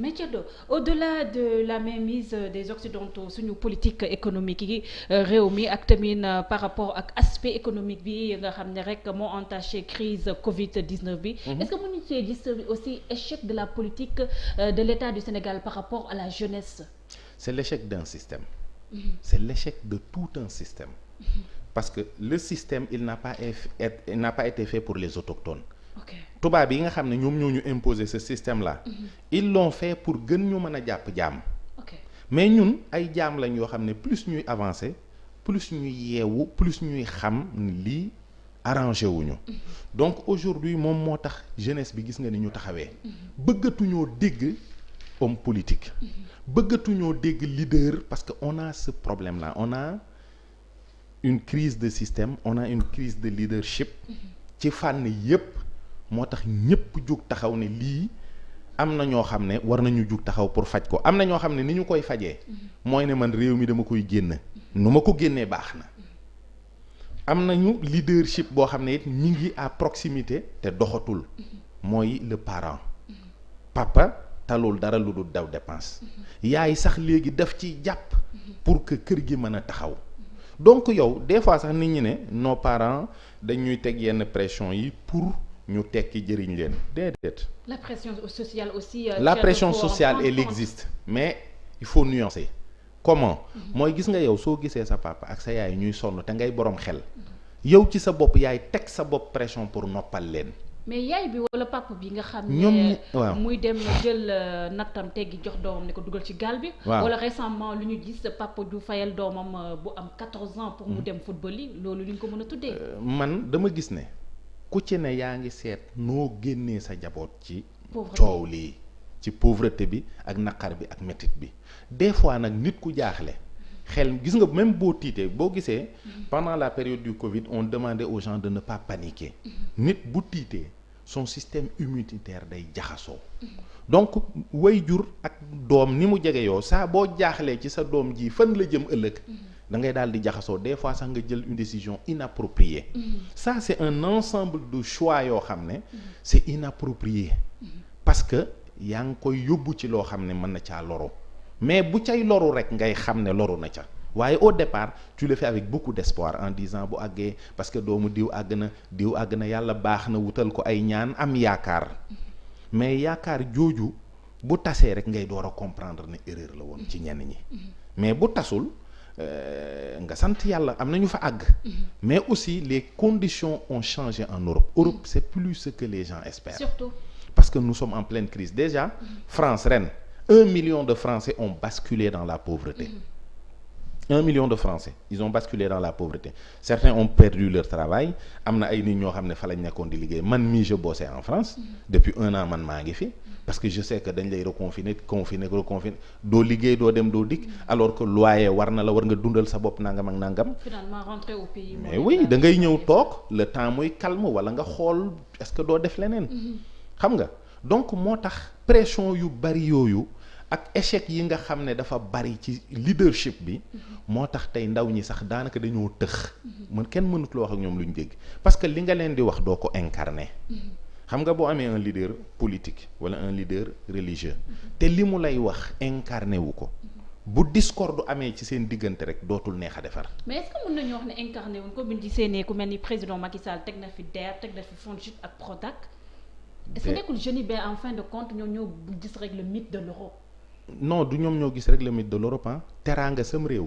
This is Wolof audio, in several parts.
mais Thiedo, au-delà de la mainmise des occidentaux suñu politique économique yi réew mi ak tamit par rapport ak aspect économique bi nga xam ne rek moo entaché crise Covid 19 bi. Est-ce que mën ñu cee gis aussi échec de la politique de l'État du Sénégal par rapport à la jeunesse. C'est l'échec d'un système. C'est l'échec de tout un système. Parce que le système il n'a pas été fait pour les autochtones. Ok tubaab yi nga xam ne ñoom ñoo ñu imposer ce système là. Ils l'ont fait pour gën ñu mën a jàpp jaam. ok mais ñun ay jaam lañ yoo xam ne plus ñuy avancer plus ñuy yeewu plus ñuy xam ni lii arrangé wuñu donc aujourd'hui moom moo tax jeunesse bi gis nga ni ñu taxawee. bëggatuñoo dégg homme politique. bëggatuñoo dégg leader parce que on a ce problème là on a une crise de système on a une crise de leadership. ci fànn yépp moo tax ñépp jug taxaw ne lii am na ñoo xam ne war nañu jug taxaw pour faj ko am na ñoo xam ne ni ñu koy fajee mooy ne man réew mi dama koy génn nu ma ko génnee baax na am nañu leadership boo xam ne it mi ngi à proximité te doxatul mooy le parent papa talul dara lu dul daw dépense yaay sax léegi daf ci jàpp pour que kër gi mën a taxaw donc yow des fois sax nit ñi ne nos parents dañuy teg yenn pression yi pour ñu tekki jëriñ leen déedéet. la pression sociale aussi. la pression sociale elle existe mais il faut nuancer. comment mooy gis nga yow soo gisee sa papa ak sa yaay ñuy sonn te ngay borom xel yow ci sa bopp yaay teg sa bopp pression pour noppal leen. mais yaay bi wala papa bi nga xam ñoom ne waaw muy dem jël nattam teggi jox doomam ne ko dugal ci gaal bi. waaw wala récemment lu ñu gis papa du fayal doomam bu am 14 ans pour mu dem football yi loolu lu ñu ko mën a tuddee. man dama gis ne ku ci ne yaa ngi seet noo génnee sa jaboot ci pauvreté coow lii ci pauvreté bi ak naqar bi ak métit bi des fois nag nit ku jaaxle xel gis nga même boo tiitee boo gisee pendant la période du Covid on demandait aux gens de ne pas paniquer nit bu tiitee son système immunitaire day jaxasoo donc waajur ak doom ni mu jege yow saa boo jaaxlee ci sa doom ji fan la jëm ëllëg da ngay daal di jaxasoo des fois sax nga jël une décision inappropriée ça c'est un ensemble de choix yoo xam ne c'est inapproprié parce que yaa ngi koy yóbbu ci loo xam ne mën na caa loru mais bu cay loru rek ngay xam ne loru na ca waaye au départ tu le fais avec beaucoup d'espoir en disant bu àggee parce que doomu diw àgg na yàlla baax na wutal ko ay ñaan am yaakaar mais yaakaar jooju bu tasee rek ngay door a comprendre ne erreur la woon ci ñenn ñi mais bu tasul nga sant yàlla am na ñu fa àgg mais aussi les conditions ont changé en Europe c'est plus ce que les gens espèrent surtout parce que nous sommes en pleine crise déjà France ren 1 million de Français ont basculé dans la pauvreté 1 million de Français ils ont basculé dans la pauvreté certains ont perdu leur travail am na ay nit ñoo xam ne fa lañ nekkoon di liggéey man mii je bossais en France depuis 1 an man maa ngi fi parce que je sais que dañ lay reconfiner doo liggéey doo dem doo dikk alors que loyer war na la war nga dundal sa bopp nangam ak nangam. finalement rentrer au pays. mais oui da ngay ñëw toog le temps muy calme wala nga xool est-ce que doo def leneen. xam nga donc moo tax pression yu bari yooyu ak échec yi nga xam ne dafa bari ci leadership bi moo tax tey ndaw ñi sax daanaka dañoo tëx. kenn mënut la wax ak ñoom lu ñu dégg parce que li nga leen di wax doo ko incarner. xam nga boo amee un leader politique wala un leader religieux te li mu lay wax incarné wu ko bu discorde amee ci seen diggante rek dootul neex a defar. mais est-ce que mën nañu wax ne incarné wuñ ko buñ gisee ne ku mel ni président Macky Sall teg na fi DER teg na fi FONGIP ak Prodac. est-ce que nekkul jeunes yi ba en fin de compte ñoo gis rek le mythe de l'Europe. non du ñoom ñoo gis rek le mythe de l'Europe teraanga sam réew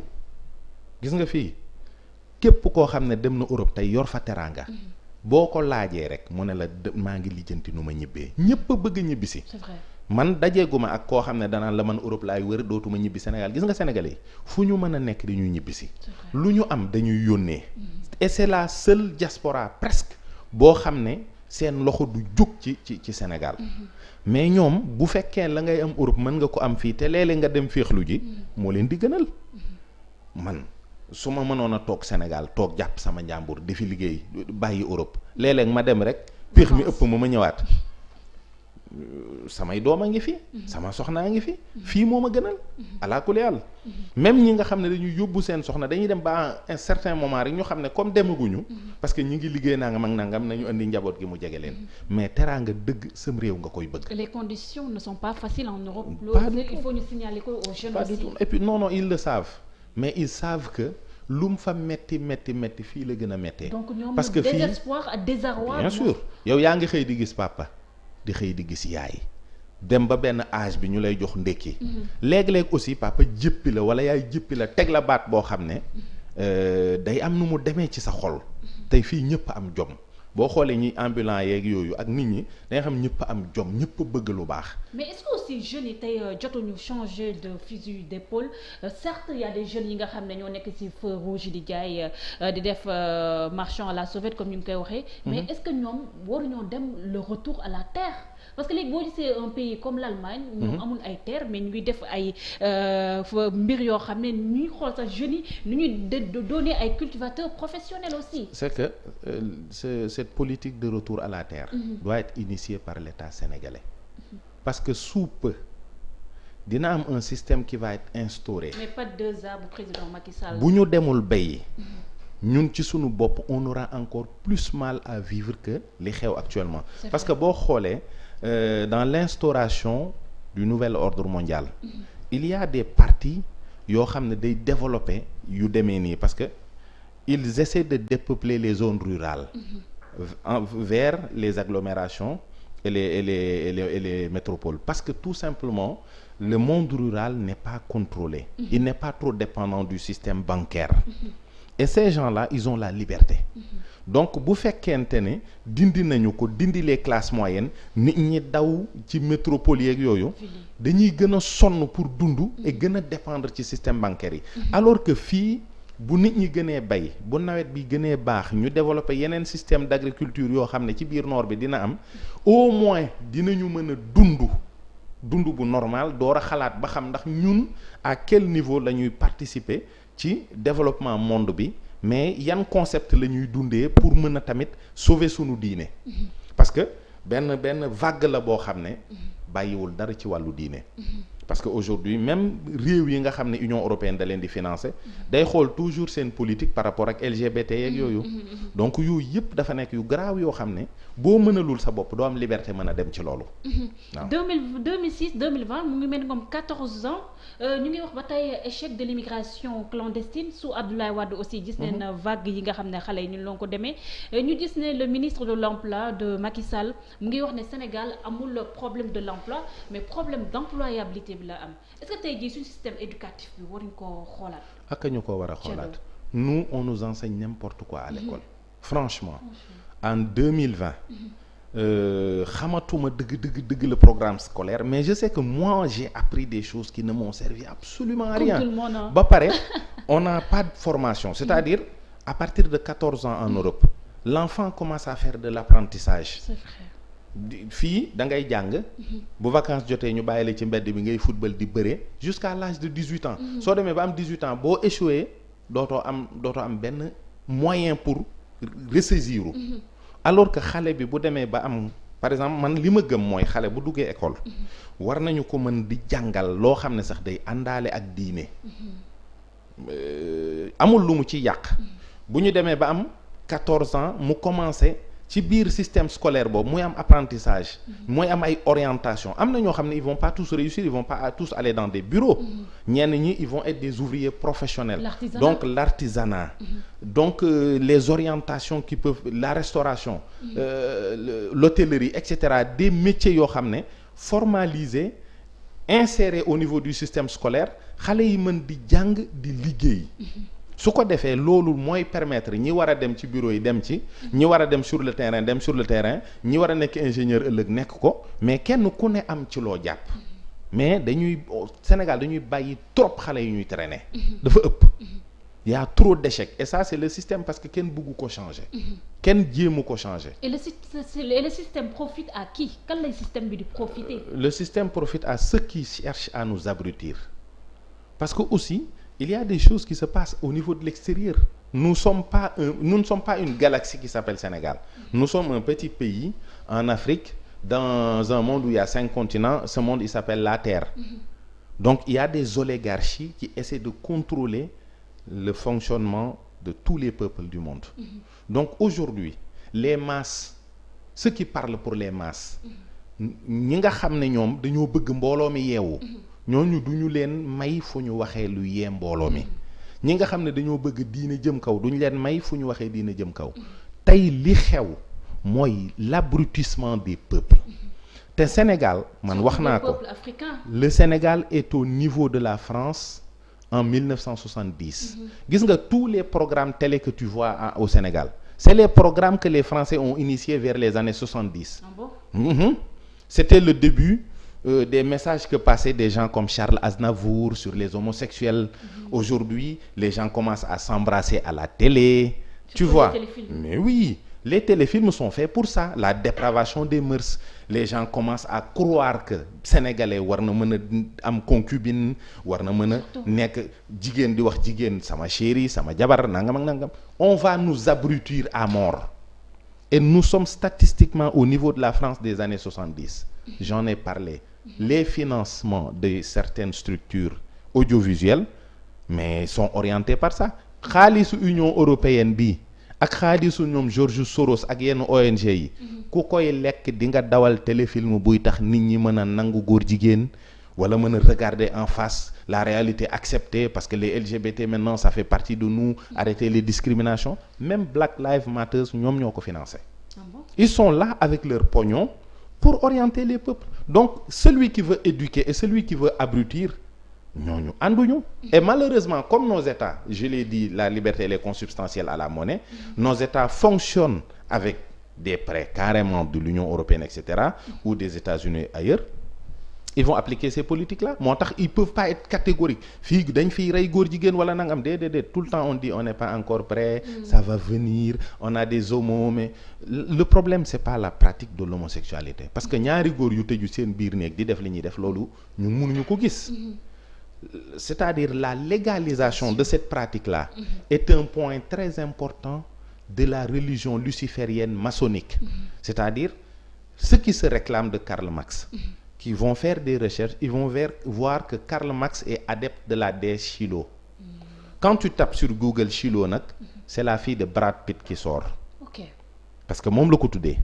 gis nga fii képp koo xam ne dem na Europe tey yor fa teraanga. boo ko laajee rek mu ne la maa ngi lijjanti nu ma ñibbee ñëpp a bëgg a ñibbisi. c'est vrai man dajeeguma ak koo xam ne danaan la man Europe laay wër dootuma ñibbi Sénégal gis nga Sénégalais yi fu ñu mën a nekk dañuy ñibbisi. lu ñu am dañuy yónnee. et c'est la seule diaspora presque boo xam ne seen loxo du jóg ci Sénégal. mais ñoom bu fekkee la ngay am Europe mën nga ko am fii te léeg-léeg nga dem féexlu ji. moo leen di gënal man. su ma mënoon a toog Sénégal toog jàpp sama njàmbur di fi liggéey bàyyi Europe léeg-léeg ma dem rek péex mi ëpp ma ñëwaat samay doom a ngi fi. sama soxnaa ngi fi. fii moo ma gënal. alaa kulli haal même ñi nga xam ne dañuy yóbbu seen soxna dañuy dem ba un certain moment rek ñu xam ne comme demaguñu. parce que ñi ngi liggéey nangam ak nangam nañu indi njaboot gi mu jege leen. mais teraanga dëgg sam réew nga koy bëgg. Les conditions ne sont pas faciles en Europe. Pas loolu il faut ñu signaler ko aux jeunes pas aussi. du tout et puis non ils le savent mais ils savent que lu mu fa metti fii la gën a mettee. donc ñoom parce que fii désespoir ak désarroi. bien sûr yow yaa ngi xëy di gis papa di xëy di gis yaay dem ba benn âge bi ñu lay jox ndékki. léeg-léeg aussi papa jëppi la wala yaay jëppi la teg la baat boo xam ne day am nu mu demee ci sa xol tey fii ñëpp am jom boo xoolee ñi ambulant yeeg yooyu ak nit ñi da nga xam ñëpp am jom ñëpp bëgg lu baax. mais est-ce que aussi jeunes yi tey jotuñu changer de fusil d'épaule certes il y a des jeunes yi nga xam ne ñoo nekk ci feu rouge di jaay di def marchand à la sauvette comme ni ñu koy waxee. mais est-ce que ñoom waruñoo dem le retour à la terre parce que léegi boo gisee un pays comme l'Allemagne. ñoom amul ay terre mais ñu ngi def ay mbir yoo xam ne ñuy xool sax jeunes yi nu ñuy donner ay cultivateurs professionnels aussi. c'est que cette politique de retour à la terre. doit être initiée par l'État sénégalais. parce que sous peu dina am un système qui va être instauré. mais pas 2 ans bu président Macky Sall. bu ñu demul béyi. ñun ci sunu bopp on aura encore plus mal à vivre que li xew actuellement. parce que boo xoolee dans l'instauration du nouvel ordre mondial. il y a des partis yoo xam ne day développer yu demee nii parce que ils essaient de dépeupler les zones rurales. vers les agglomérations. Et les métropoles parce que tout simplement le monde rural n'est pas contrôlé. Il n'est pas trop dépendant du système bancaire. Et ces gens-là ils ont la liberté. Donc bu fekkente ne dindi nañu ko dindi les classes moyennes nit ñi daw ci métropole yeeg yooyu dañuy gën a sonn pour dund et gën a dépendre ci système bancaire yi alors que fii bu nit ñi gënee bay bu nawet bi gënee baax ñu développer yeneen système d'agriculture yoo xam ne ci biir noor bi dina am au moins dinañu mën a dund bu normal door a xalaat ba xam ndax ñun à quel niveau la ñuy participer ci développement monde bi mais yan concept la ñuy dundee pour mën a tamit sauver sunu diine. parce que benn vague la boo xam ne bàyyiwul dara ci wàllu diine. parce que aujourd'hui même réew yi nga xam ne Union européenne da leen di financer day xool toujours seen politique par rapport ak LGBT yeeg yooyu donc yooyu yëpp dafa nekk yu garaaw yoo xam ne boo mënalul sa bopp doo am liberté mën a dem ci loolu. waaw 2006 2020 mu ngi mel ni comme 14 ans ñu ngi wax ba tey échec de l'immigration clandestine sous Abdoulaye Wade aussi gis neen vague yi nga xam ne xale yi ñu loo ko demee ñu gis ne le ministre de l'emploi de Macky Sall mu ngi wax ne Sénégal amul problème de l'emploi mais problème d'employabilité bi la am est-ce que tey jii suñu système éducatif bi waruñ koo xoolaat. ak ñu ko war a xoolaat nous on nous enseigne n'importe quoi à l'école. Franchement en 2020 xamatuma dëgg le programme scolaire mais je sais que moi j'ai appris des choses qui ne m'ont servi absolument à rien. Ba pare on n'a pas de formation c'est-à-dire à partir de 14 ans en Europe l'enfant commence à faire de l'apprentissage. C'est vrai. Fii da ngay jàng bu vacances jotee ñu bàyyi la ci mbedd bi ngay football di bëre jusqu'à l'âge de 18 ans soo demee ba am 18 ans boo échoué dootoo am benn moyen pour ressaisir alors que xale bi bu demee ba am par exemple man li ma gëm mooy xale bu duggee école war nañu ko mën di jàngal loo xam ne sax day àndaale ak diine amul lu mu ci yàq bu ñu demee ba am 14 ans mu commencé ci biir système scolaire boobu muy am apprentissage mooy am ay orientation am na ñoo xam ne ils vont pas tous réussir ils vont pas tous aller dans des bureaux ñenn ñi ils vont être des ouvriers professionnels donc l'artisanat donc les orientations qui peuvent la restauration l'hôtellerie etc des métiers yoo xam ne formalisés insérés au niveau du système scolaire xale yi mën di jàng di liggéey su ko defee loolu mooy permettre ñi war a dem ci bureau yi dem ci ñi war a dem sur le terrain dem sur le terrain ñi war a nekk ingénieur ëllëg nekk ko mais kenn ku ne am ci loo jàpp mais Sénégal dañuy bàyyi trop xale yi ñuy traîner dafa ëpp y a trop d'échecs et ça c'est le système parce que kenn bëggu ko changer kenn jéemu ko changer et le système profite à qui kan lay système bi di profiter le système profite à ceux qui cherchent à nous abrutir parce que aussi il y a des choses qui se passent au niveau de l'extérieur. Nous ne sommes pas une galaxie qui s'appelle Sénégal. Nous sommes un petit pays en Afrique dans un monde où il y a 5 continents, ce monde il s'appelle la Terre. Donc il y a des oligarchies qui essaient de contrôler le fonctionnement de tous les peuples du monde. Donc aujourd'hui les masses, ceux qui parlent pour les masses, ñi nga xam ne ñoom dañoo bëgg mbooloo mi yeewu, ñooñu duñu leen may fu ñu waxee lu yee mbooloo mi. ñi nga xam ne dañoo bëgg diine jëm kaw duñu leen may fu ñu waxee diine jëm kaw. tey li xew mooy l'abrutissement des peuples. te Sénégal man wax naa ko, le Sénégal est au niveau de la France en 1970. gis nga tous les programmes télé que tu vois au Sénégal, c'est les programmes que les Français ont initiés vers les années 70. Ah bon? C'était le début des messages que passaient des gens comme Charles Aznavour sur les homosexuels. Aujourd'hui, les gens commencent à s'embrasser à la télé. Tu vois? Mais oui, les téléfilms sont faits pour ça, la dépravation des mœurs. Les gens commencent à croire que Sénégalais war na mën a am concubine, war na mën a nekk jigéen di wax jigéen sama chérie, sama jabar, nangam ak nangam. On va nous abrutir à mort. Et nous sommes statistiquement au niveau de la France des années 70. J'en ai parlé. Les financements de certaines structures audiovisuelles, mais sont orientés par ça. Xaalisu Union européenne bi ak xaalisu ñoom George Soros ak yenn ONG yi ku koy lekk di nga dawal téléfilm buy tax nit ñi mën a nangu góor jigéen wala mën a regarder en face la réalité, accepter parce que les LGBT maintenant ça fait partie de nous, arrêter les discriminations. Même Black Lives Matter ñoom ñoo ko financé. Ah bon? Ils sont là avec leur pognon pour orienter les peuples. Donc celui qui veut éduquer et celui qui veut abrutir, ñooñu ànduñu. Et malheureusement, comme nos États, je l'ai dit, la liberté elle est consubstantielle à la monnaie, nos États fonctionnent avec des prêts carrément de l'Union européenne, etc., ou des États-Unis ailleurs, ils vont appliquer ces politiques-là. Moo tax ils peuvent pas être catégoriques. Fii dañ fiy rey góor jigéen wala nangam déedéet. Tout le temps on dit on n'est pas encore prêt, ça va venir, on a des homos, mais le problème c'est pas la pratique de l'homosexualité. Parce que ñaari góor yu tëju seen biir néeg di def li ñuy def loolu ñu mënuñu ko gis. C'est-à-dire la légalisation de cette pratique-là est un point très important de la religion luciférienne maçonnique. C'est-à-dire ceux qui se réclament de Karl Marx, qui vont faire des recherches, ils vont voir que Karl Marx est adepte de la déesse Shiloh. Quand tu tapes sur Google Shiloh nag, c'est la fille de Brad Pitt qui sort. Okay. Parce que moom la ko tuddee.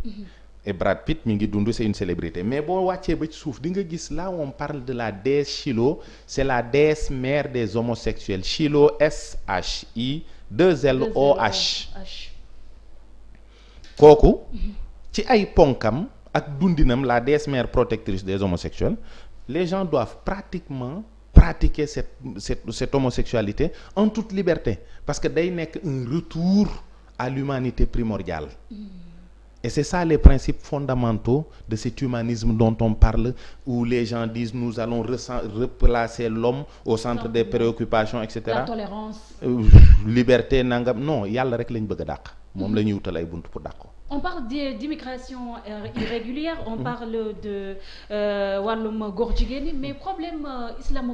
Et Brad Pitt mi ngi dund, c'est une célébrité. Mais boo wàccee ba ci suuf di nga gis là où on parle de la déesse Shiloh, c'est la déesse mère des homosexuels. Shiloh SHI2LOH. Kooku ci ay ponkam ak dundinam, la déesse mère protectrice des homosexuels, les gens doivent pratiquement pratiquer cette homosexualité en toute liberté, parce que day nekk un retour à l'humanité primordiale. Et c'est ça les principes fondamentaux de cet humanisme dont on parle, où les gens disent nous allons replacer l'homme au centre des préoccupations, etc. La tolérance. Liberté, nangam. Non, yàlla rek lañ bëgg a dàq. Moom la ñuy wutal ay bunt pour dàq ko. On parle d'immigration irrégulière, on parle de wàllum góor jigéen, mais problème islamo